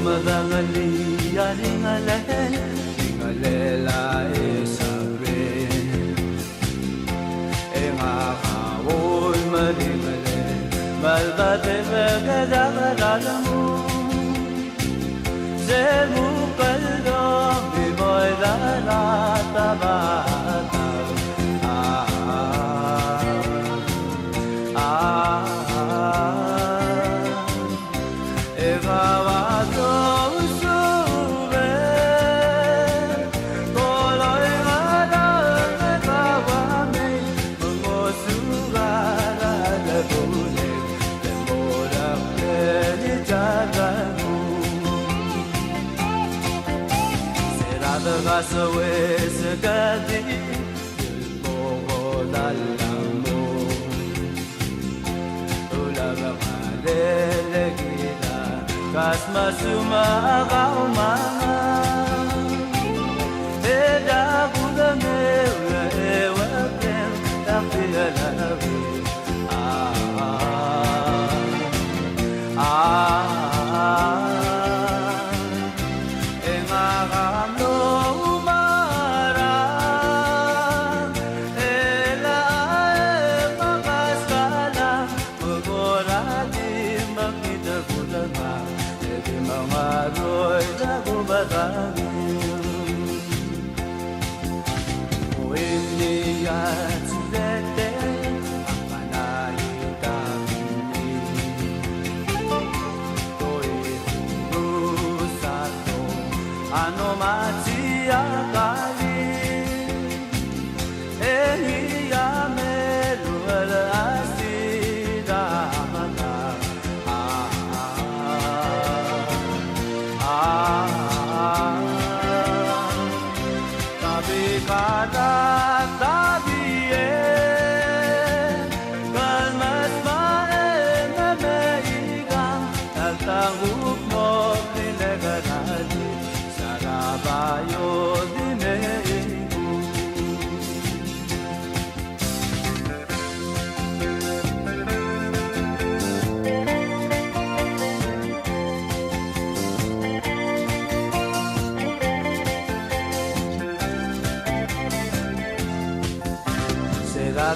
madangali ringalela esabre engakawoy malingale malbate magdadalamu zemu kaldo biboy lalata Gasawe segadi bogo dalamo ulaga malele gila kasma suma gauma eda budame ewa ken tapialavi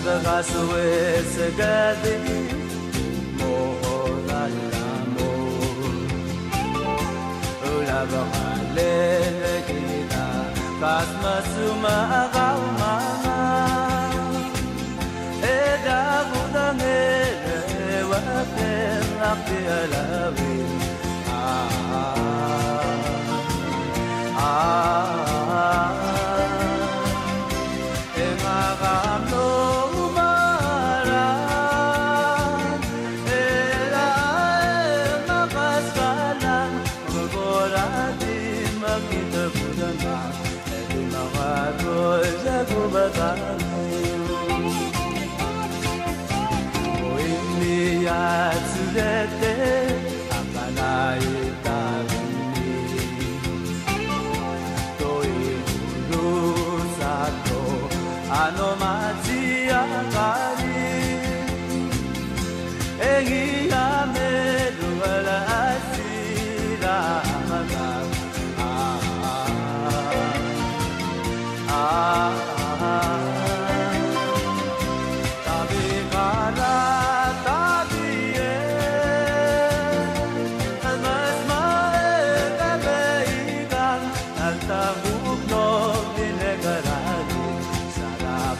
Gasawe segadi moholamo ulaga malele kita kasma suma agauma eda budane wa peraki alawi Ano matia kali Egi ame duala asira mata Tabi kara tabi Almas mae kabeigan Altaguk no dinegarali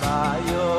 Bayo